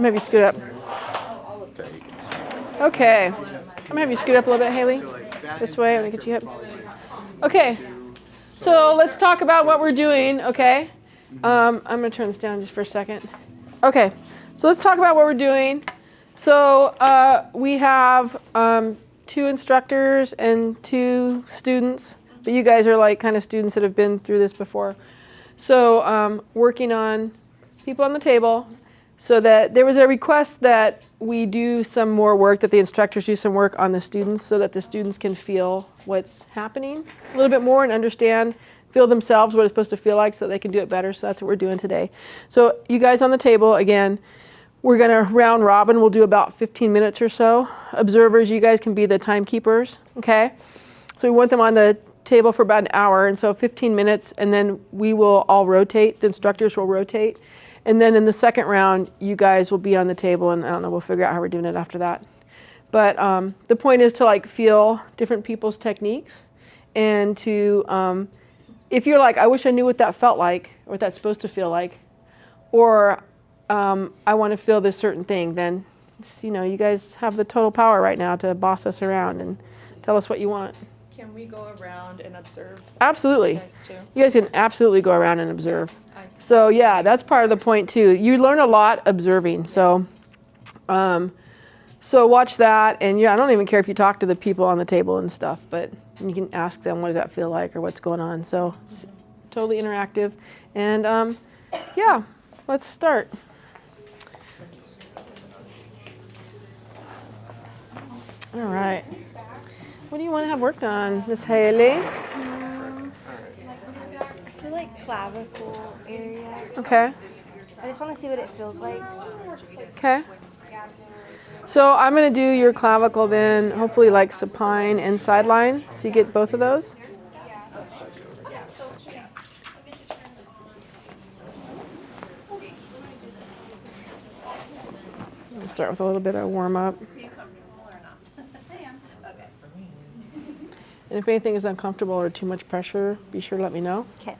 gonna have you scoot up. Okay. I'm gonna have you scoot up a little bit, Haley. This way, I'm gonna get you up. Okay. So let's talk about what we're doing, okay? I'm gonna turn this down just for a second. Okay. So let's talk about what we're doing. So we have 2 instructors and 2 students, but you guys are like kind of students that have been through this before. So working on people on the table, so that there was a request that we do some more work, that the instructors do some work on the students so that the students can feel what's happening a little bit more and understand, feel themselves what it's supposed to feel like so they can do it better. So that's what we're doing today. So you guys on the table, again, we're going to round robin. We'll do about 15 minutes or so. Observers, you guys can be the timekeepers, okay? So we want them on the table for about an hour, and so 15 minutes, and then we will all rotate. The instructors will rotate. And then in the second round, you guys will be on the table, and I don't know, we'll figure out how we're doing it after that. But the point is to like feel different people's techniques, and to, if you're like, I wish I knew what that felt like, or what that's supposed to feel like, or I want to feel this certain thing, then it's, you know, you guys have the total power right now to boss us around and tell us what you want. Can we go around and observe? Absolutely. You guys too? You guys can absolutely go around and observe. So yeah, that's part of the point too. You learn a lot observing. So, so watch that, and yeah, I don't even care if you talk to the people on the table and stuff, but you can ask them what does that feel like or what's going on. So it's totally interactive, and yeah, let's start. All right. What do you want to have worked on, Miss Haley? I feel like clavicle area. Okay. I just want to see what it feels like. Okay. So I'm going to do your clavicle then, hopefully like supine and sideline, so you get both of those. Let's start with a little bit of warm up. And if anything is uncomfortable or too much pressure, be sure to let me know. Okay.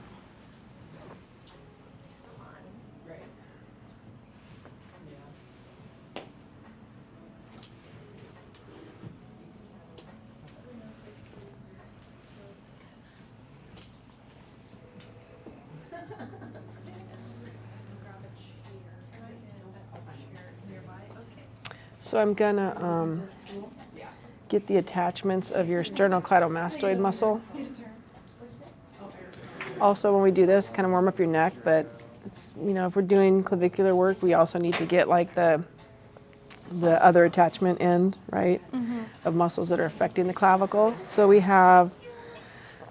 So I'm gonna get the attachments of your sternocleidomastoid muscle. Also, when we do this, kind of warm up your neck, but it's, you know, if we're doing clavicular work, we also need to get like the other attachment end, right, of muscles that are affecting the clavicle. So we have,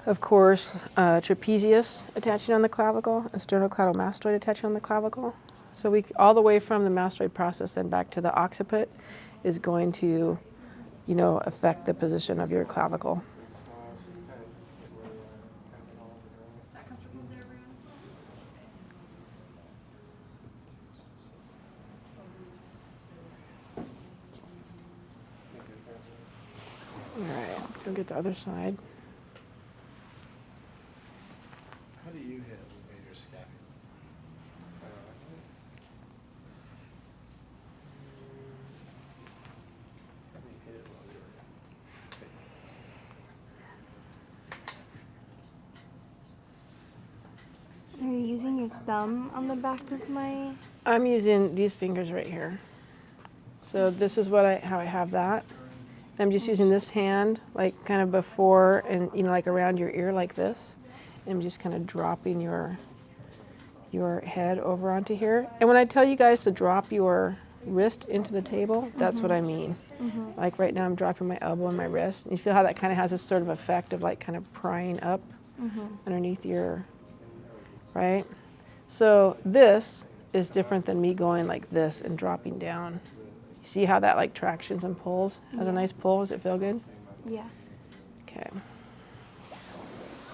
of course, trapezius attaching on the clavicle, and sternocleidomastoid attaching on the clavicle. So we, all the way from the mastoid process then back to the occiput is going to, you know, affect the position of your clavicle. All right, go get the other side. How do you hit with major scapula? How do you hit it while you're Are you using your thumb on the back of my... I'm using these fingers right here. So this is what how I have that. I'm just using this hand, like kind of before and, you know, like around your ear like this. And I'm just kind of dropping your head over onto here. And when I tell you guys to drop your wrist into the table, that's what I mean. Like right now I'm dropping my elbow and my wrist. And you feel how that kind of has this sort of effect of like kind of prying up underneath your, right? So this is different than me going like this and dropping down. You see how that like tractions and pulls? Has a nice pull. Does it feel good? Yeah. Okay.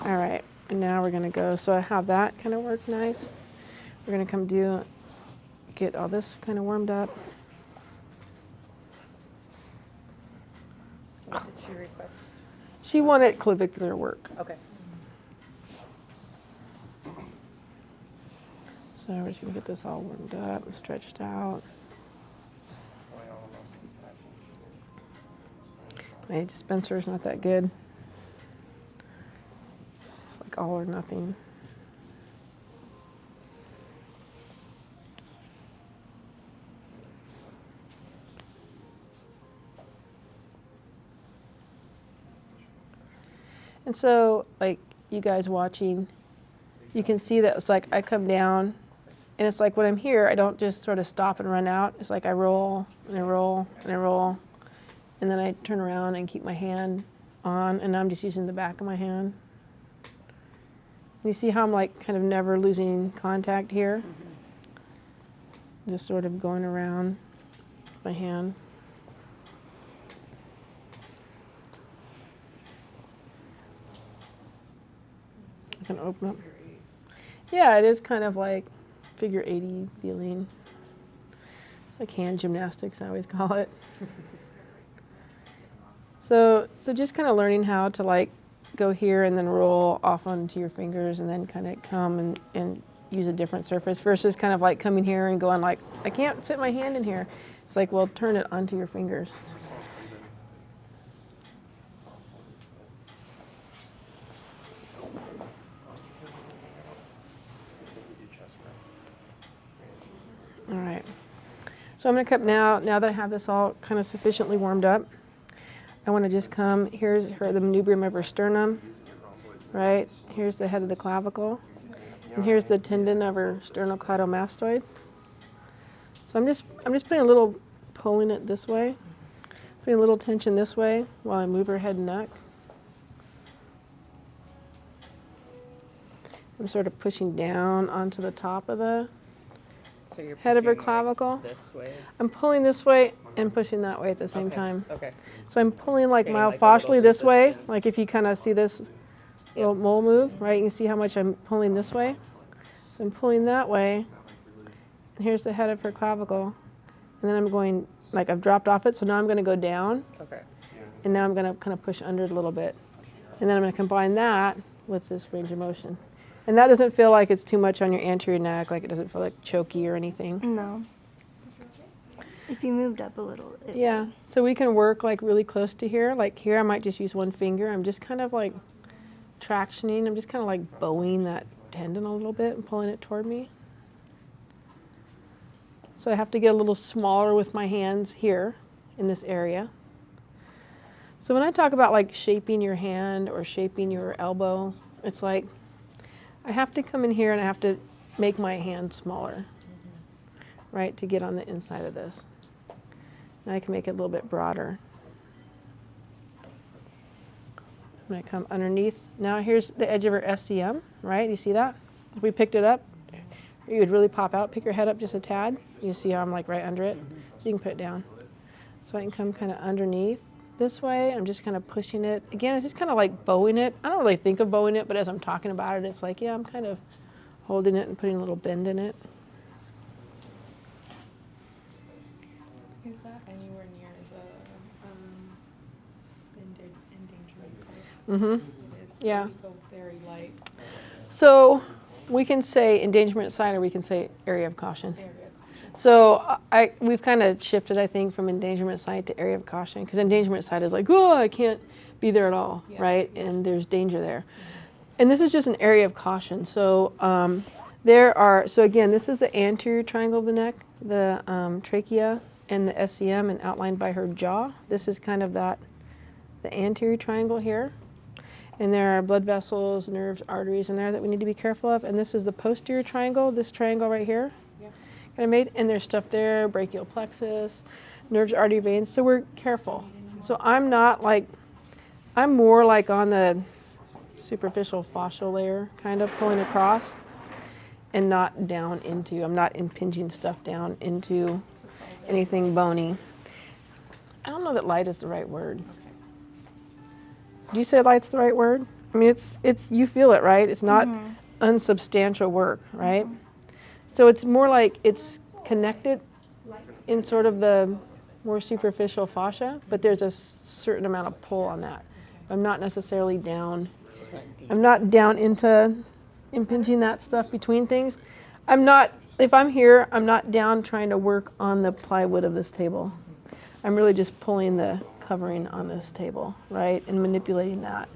All right. And now we're gonna go. So I have that kind of work nice. We're gonna come get all this kind of warmed up. What did she request? She wanted clavicular work. Okay. So we're just gonna get this all warmed up and stretched out. My dispenser's not that good. It's like all or nothing. And so, like, you guys watching, you can see that it's like I come down, and it's like when I'm here, I don't just sort of stop and run out. It's like I roll, and I roll, and I roll, and then I turn around and keep my hand on, and I'm just using the back of my hand. You see how I'm like kind of never losing contact here? Just sort of going around my hand. I can open up. Yeah, it is kind of like figure 80 feeling. Like hand gymnastics, I always call it. So just kind of learning how to like go here and then roll off onto your fingers and then kind of come and use a different surface versus kind of like coming here and going like, I can't fit my hand in here. It's like, well, turn it onto your fingers. All right. So I'm going to come now that I have this all kind of sufficiently warmed up, I want to just come, here's the manubrium of her sternum, right? Here's the head of the clavicle, and here's the tendon of her sternocleidomastoid. So I'm just putting a little, pulling it this way, putting a little tension this way while I move her head and neck. I'm sort of pushing down onto the top of the So you're head of her pushing, clavicle. like, this way. I'm pulling this way and pushing that way at the same time. Okay. So I'm pulling like Creating, like, a little myofascially this way, resistance. like if you kind of see this little mole move, right? You can see how much I'm pulling this way. So I'm pulling that way, and here's the head of her clavicle. And then I'm going, like I've dropped off it, so now I'm going to go down, Okay. and now I'm going to kind of push under it a little bit. And then I'm going to combine that with this range of motion. And that doesn't feel like it's too much on your anterior neck, like it doesn't feel like choky or anything. No. If you moved up a little. Yeah, so we can work like really close to here. Like here I might just use one finger. I'm just kind of like tractioning. I'm just kind of like bowing that tendon a little bit and pulling it toward me. So I have to get a little smaller with my hands here in this area. So when I talk about like shaping your hand or shaping your elbow, it's like I have to come in here and I have to make my hand smaller, right, to get on the inside of this. And I can make it a little bit broader. I'm going to come underneath. Now here's the edge of her SCM, right? You see that? If we picked it up, you would really pop out. Pick your head up just a tad. You see how I'm like right under it? So you can put it down. So I can come kind of underneath this way. I'm just kind of pushing it. Again, it's just kind of like bowing it. I don't really think of bowing it, but as I'm talking about it, it's like, yeah, I'm kind of holding it and putting a little bend in it. Is that anywhere near the endangerment side? Mm-hmm. It is. So Yeah. we go very light. So we can say endangerment sign or we can say area of caution. Area of caution. So we've kind of shifted, I think, from endangerment site to area of caution because endangerment site is like, oh, I can't be there at all, Yeah. right? And there's danger there. And this is just an area of caution. So so again, this is the anterior triangle of the neck, the trachea and the SCM and outlined by her jaw. This is kind of the anterior triangle here. And there are blood vessels, nerves, arteries in there that we need to be careful of. And this is the posterior triangle, this triangle right here. Yep. Kind of made, and there's stuff there, brachial plexus, nerves, artery, veins. So we're careful. So I'm more like on the superficial fascial layer, kind of pulling across and not down into, I'm not impinging stuff down into anything bony. I don't know that light is the right word. Do you say light's the right word? I mean, it's you feel it, right? It's not unsubstantial work, right? So it's more like it's connected in sort of the more superficial fascia, but there's a certain amount of pull on that. I'm not necessarily down. I'm not down into impinging that stuff between things. If I'm here, I'm not down trying to work on the plywood of this table. I'm really just pulling the covering on this table, right? And manipulating that.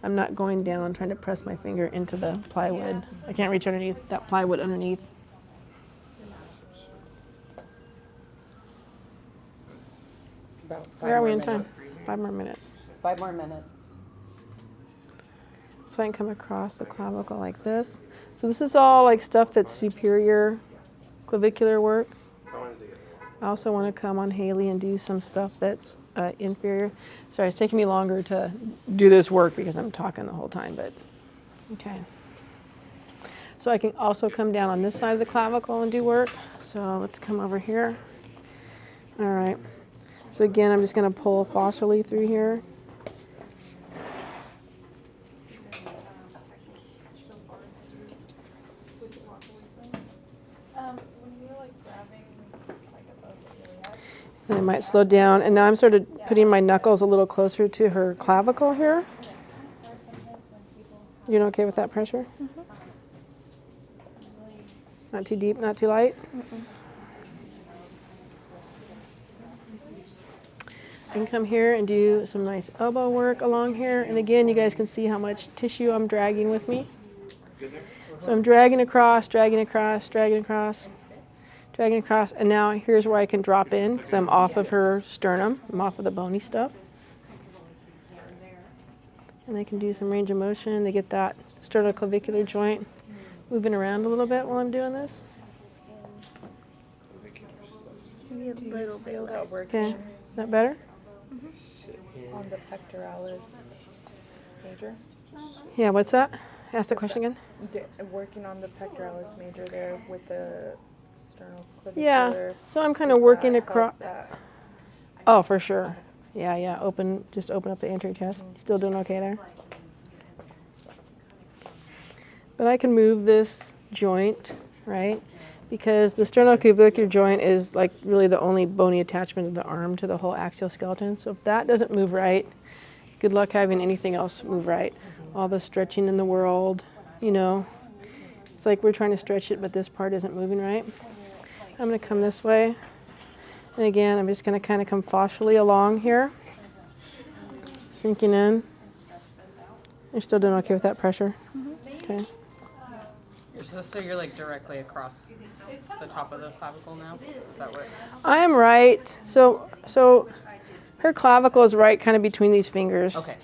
I'm not going down trying to press my finger into the plywood. I can't reach underneath that plywood underneath. About Where are we in time? minutes. 5 more minutes. 5 more minutes. So I can come across the clavicle like this. So this is all like stuff that's superior clavicular work. I also want to come on Haley and do some stuff that's inferior. Sorry, it's taking me longer to do this work because I'm talking the whole time, but okay. So I can also come down on this side of the clavicle and do work. So let's come over here. All right. So again, I'm just going to pull fascially through here. And I might slow down. And now I'm sort of putting my knuckles a little closer to her clavicle here. You okay with that pressure? Mm-hmm. Not too deep, not too light? I can come here and do some nice elbow work along here. And again, you guys can see how much tissue I'm dragging with me. So I'm dragging across, dragging across, dragging across, dragging across. And now here's where I can drop in because I'm off of her sternum. I'm off of the bony stuff. And I can do some range of motion to get that sternoclavicular joint moving around a little bit while I'm doing this. Maybe a little bit Feel that less. working Okay, is that better? on the pectoralis major? Yeah, what's that? Ask the question again. Working on the pectoralis major there with the sternoclavicular. Yeah, so I'm kind of does working that across. help that? Oh, for sure. Yeah, yeah. Just open up the anterior chest. Still doing okay there. But I can move this joint, right? Because the sternoclavicular joint is like really the only bony attachment of the arm to the whole axial skeleton. So if that doesn't move right, good luck having anything else move right. All the stretching in the world, you know. It's like we're trying to stretch it, but this part isn't moving right. I'm going to come this way. And again, I'm just going to kind of come fascially along here. Sinking in. You're still doing okay with that pressure? Okay. So you're like directly across the top of the clavicle now? Is that what? I am right. So her clavicle is right kind of between these fingers. Okay.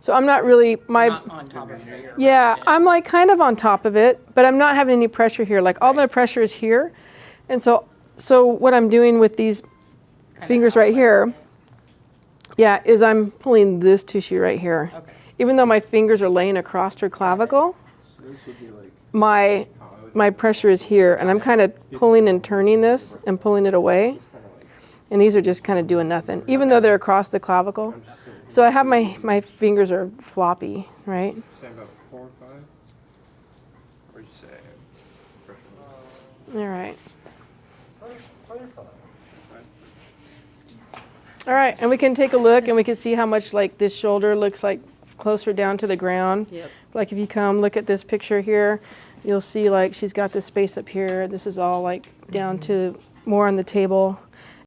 So I'm not really, Not on top of it. yeah, I'm like kind of on top of it, but I'm not having any pressure here. Like all the pressure is here. And so what I'm doing with these fingers right here, yeah, is I'm pulling this tissue right here. Okay. Even though my fingers are laying across her clavicle, my pressure is here, and I'm kind of pulling and turning this and pulling it away. And these are just kind of doing nothing, even though they're across the clavicle. So I have my fingers are floppy, right? Say about 4 or 5? Or you say All right. All right, and we can take a look and we can see how much like this shoulder looks like closer down to the ground. Yep. Like if you come look at this picture here, you'll see like she's got this space up here. This is all like down to more on the table.